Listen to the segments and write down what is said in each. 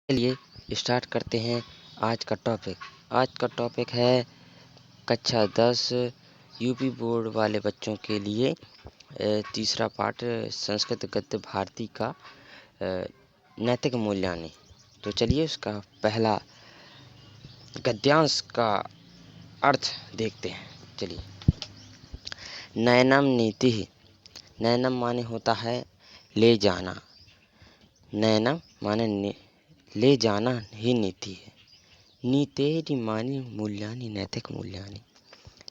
चलिए स्टार्ट करते हैं आज का टॉपिक। आज का टॉपिक है कक्षा 10 यूपी बोर्ड वाले बच्चों के लिए तीसरा पाठ संस्कृत गद्य भारती का नैतिक मूल्यांकन। तो चलिए उसका पहला गद्यांश का अर्थ देखते हैं। चलिए, नयनम नीति। नयनम माने होता है ले जाना। नयनम माने ले जाना ही नीति है। नीतेरी मानी मूल्यानि नैतिक मूल्यानि।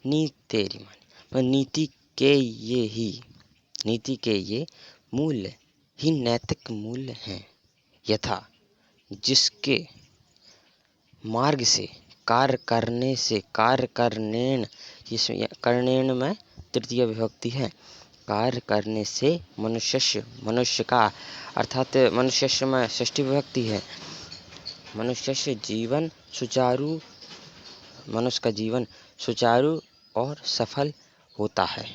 नीतेरी मानी नीति के ये मूल्य ही नैतिक मूल्य हैं। यथा जिसके मार्ग से कार्य करने से जिसमें करणेन में तृतीय विभक्ति है। कार्य करने से मनुष्य का अर्थात मनुष्य में षष्ठी विभक्ति है। मनुष्य का जीवन सुचारू और सफल होता है।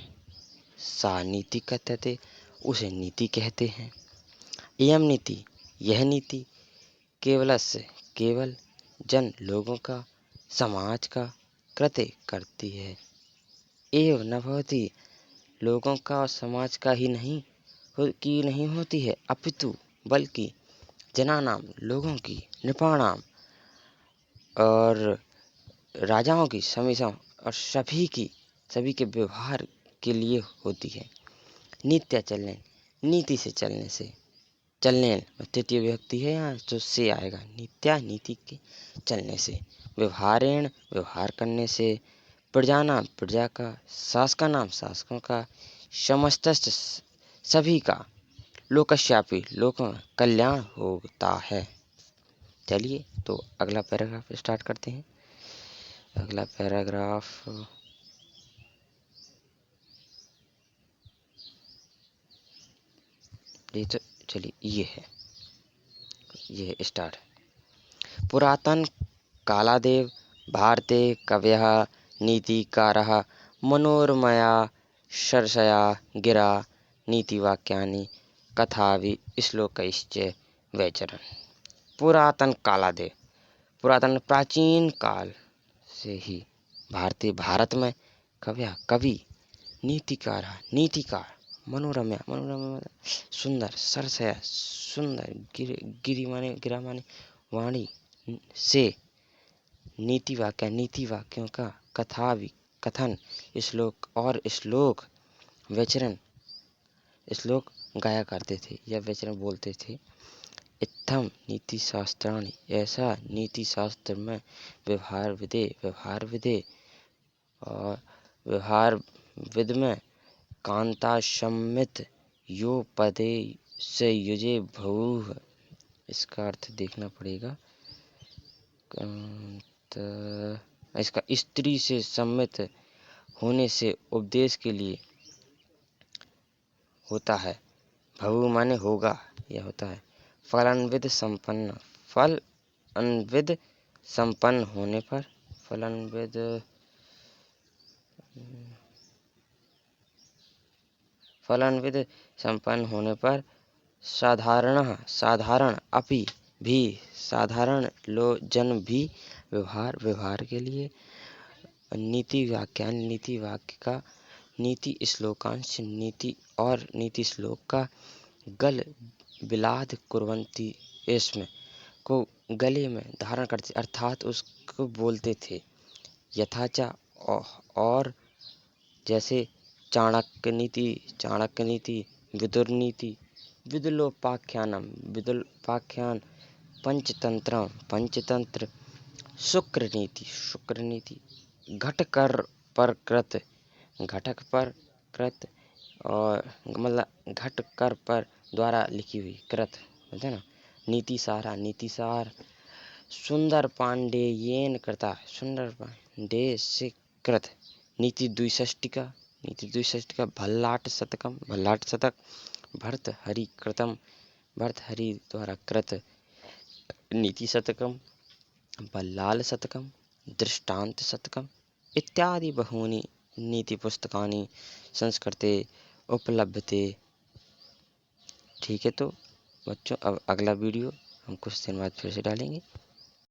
सा नीति कथ्यते, उसे नीति कहते हैं। इयम नीति, यह नीति केवल जन लोगों का, समाज का कृत्य करती है। एवं न भवति, लोगों का और समाज का ही नहीं होती है, अपितु बल्कि जनानाम, लोगों की, नृपाणाम और राजाओं की, समीसाओं और सभी के व्यवहार के लिए होती है। नित्य चलने, नीति से चलने तृतीय विभक्ति है यहाँ, जो से आएगा। नित्या, नीति के चलने से। व्यवहारेण, व्यवहार करने से। प्रजानाम, प्रजा का। शासकानाम, शासकों का। समस्तस्य, सभी का। लोकस्यापि, लोगों का कल्याण होता है। चलिए तो अगला पैराग्राफ स्टार्ट करते हैं। अगला पैराग्राफ ये तो चलिए ये है स्टार्ट। पुरातन कालादेव भारते कवयः नीतिकारः मनोरमया सरसया गिरा नीतिवाक्यानि कथाभि श्लोकैश्च वैचरन्। पुरातन कालादेव, पुरातन प्राचीन काल से ही भारत में कवि, नीतिकार, मनोरम्य सुंदर, सरसया सुंदर, गिरी माने गिरा माने वाणी से, नीति वाक्यों का, कथन, श्लोक वचन, श्लोक गाया करते थे या वचन बोलते थे। इत्थम नीति शास्त्राणि, ऐसा नीति शास्त्र में व्यवहार विदे और व्यवहार विद में कांता सम्मित यो पदे से युजे भूः। इसका अर्थ देखना पड़ेगा। इसका स्त्री से सम्मित होने से उपदेश के लिए होता है। भव माने होगा, यह होता है। फल अन्विद संपन्न होने पर, फलान्विद संपन्न होने पर, साधारण अपि भी, साधारण जन भी व्यवहार के लिए, नीति वाक्य का, नीति श्लोकांश, नीति और नीति श्लोक का, गल बिलाद कुर्वन्ति, इसमें को गले में धारण करते अर्थात उसको बोलते थे। यथाचा, और जैसे चाणक्य नीति, विदुर नीति, विदुलोपाख्यान, पंचतंत्र, शुक्र नीति, घटकर पर कृत और मतलब घटकर पर द्वारा लिखी हुई, कृत बोलते हैं ना। नीति सार, सुंदर पांडेयेन कृता, सुंदर पांडे से कृत। नीति द्विषष्टिका, भल्लाट शतक, भर्तहरि द्वारा कृत। नीति शतकम, बल्लाल शतकम, दृष्टांत शतकम इत्यादि बहूनि नीति पुस्तकानि संस्कृते उपलभ्यते। ठीक है, तो बच्चों अब अगला वीडियो हम कुछ दिन बाद फिर से डालेंगे।